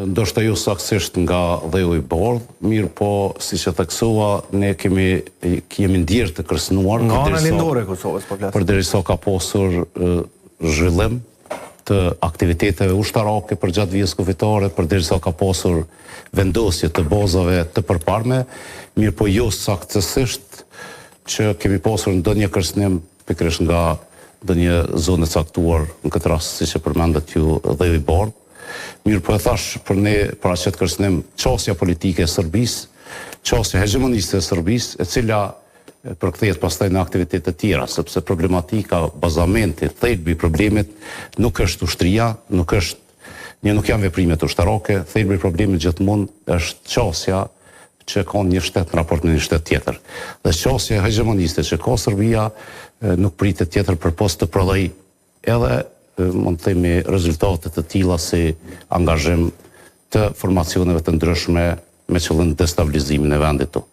Ndoshta jo saktësisht nga dheu i bordh, mirë po, si që theksova, ne kemi ndjerë të kërcënuar nga ana lindore e Kosovës, po flas. Përderisa ka pasur zhvillim të aktiviteteve ushtarake për gjatë vijës kufitare, përderisa ka pasur vendosje të bazave të përparme, mirë po jo saktësisht që kemi pasur ndonjë kërcënim pikërisht nga ndonjë zonë e caktuar, në këtë rast siç e përmendet ju dheu i bordh. Mirë po e thash për ne paraqet kërcënim çështja politike e Serbisë, çështja hegemoniste e Serbisë, e cila përkthehet pastaj në aktivitete të tjera, sepse problematika, bazamenti, thelbi i problemit nuk është ushtria, nuk janë veprimet ushtarake, thelbi i problemit gjithmonë është çështja që ka një shtet në raport me një shtet tjetër. Dhe çështja hegemoniste që ka Serbia nuk pritet tjetër përpos të prodhoj edhe mund të themi rezultate të tilla si angazhim të formacioneve të ndryshme me qëllim destabilizimin e vendit tu.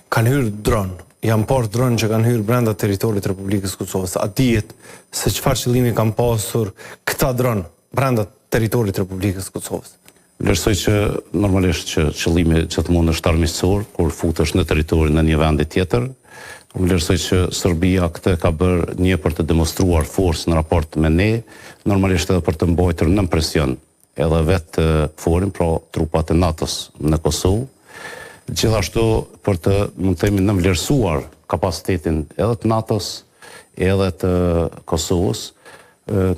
Kanë hyrë dron, janë parë dron që kanë hyrë brenda territorit të Republikës Kosovës. A dihet se çfarë qëllimi kanë pasur këta dron brenda territorit të Republikës Kosovës? Vlerësoj që normalisht që qëllimi gjithmonë është armiqësor kur futesh në territorin e një vendi tjetër. Vlerësoj që Serbia këtë ka bërë një për të demonstruar forcë në raport me ne, normalisht edhe për të mbajtur nën presion edhe vetë forin, pra trupat e NATO-s në Kosovë, gjithashtu për të, mund të themi, nënvlerësuar kapacitetin edhe të NATO-s, edhe të Kosovës,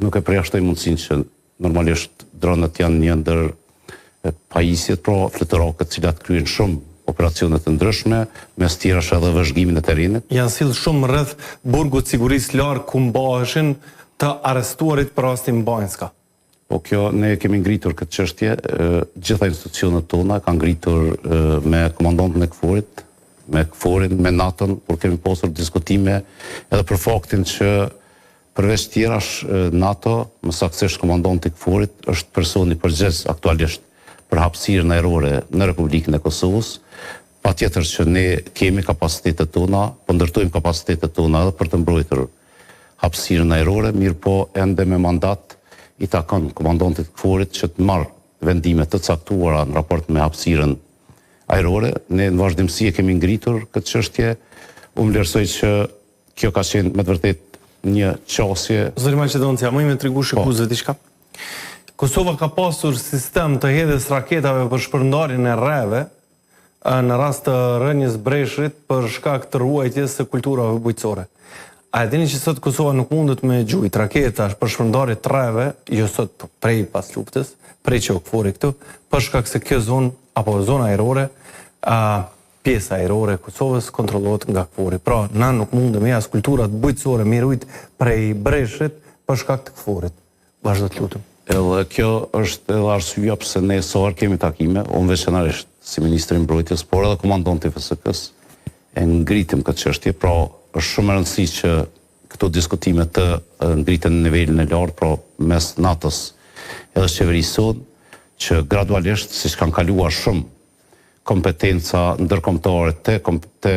nuk e përjashtoj mundësinë që normalisht dronët janë një ndër pajisjet, pra fluturake të cilat kryen shumë operacionet të ndryshme, mes tjerash edhe vëzhgimin e terrenit. Janë sill shumë rreth burgut të sigurisë larg ku mbaheshin të arrestuarit për rastin Banjska. Po kjo ne kemi ngritur këtë çështje, gjitha institucionet tona kanë ngritur me komandantën e KFOR-it, me KFOR-in, me NATO-n, por kemi pasur diskutime edhe për faktin që përveç tjerash NATO, më saktësisht komandanti i KFOR-it është personi përgjegjës aktualisht për hapësirën ajrore në Republikën e Kosovës. Patjetër që ne kemi kapacitetet tona, po ndërtojmë kapacitetet tona edhe për të mbrojtur hapësirën ajrore, mirë po ende me mandat i takon komandantit KFOR-it që të marrë vendime të caktuara në raport me hapësirën ajrore. Ne në vazhdimsi e kemi ngritur këtë çështje. Unë vlerësoj që kjo ka qenë me të vërtet një qasje. Zëri Maqedonia, më me tregu shikuzve diçka. Kosova ka pasur sistem të hedhjes raketave për shpërndarjen e rreve në rast të rënjes breshrit për shkak të ruajtjes së kulturave bujqësore. A e dini që sot Kosova nuk mundet me gjujt raketa për shpërndarje të rreve, jo sot prej pas luftës, prej që KFOR-i këtu, për shkak se kjo zonë apo zona ajrore, pjesa ajrore e Kosovës kontrollohet nga KFOR-i. Pra, na nuk mundemi as kulturat bujqësore me rujt prej breshrit për shkak të KFOR-it. Vazhdo të lutem. Edhe kjo është edhe arsyeja pse ne sot kemi takime, unë veçanërisht si ministri i mbrojtjes, por edhe komandanti i FSK-s e ngritim këtë çështje, pra është shumë e rëndësishme që këto diskutime të ngriten në nivelin e lartë, pra mes NATO-s edhe qeverisë sonë, që gradualisht, siç kanë kaluar shumë kompetenca ndërkombëtare te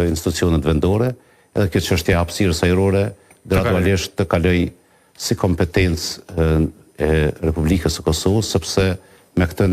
institucionet vendore, edhe kjo çështje e hapësirës ajrore gradualisht të kaloj si kompetencë e Republikës së Kosovës, sepse me këtë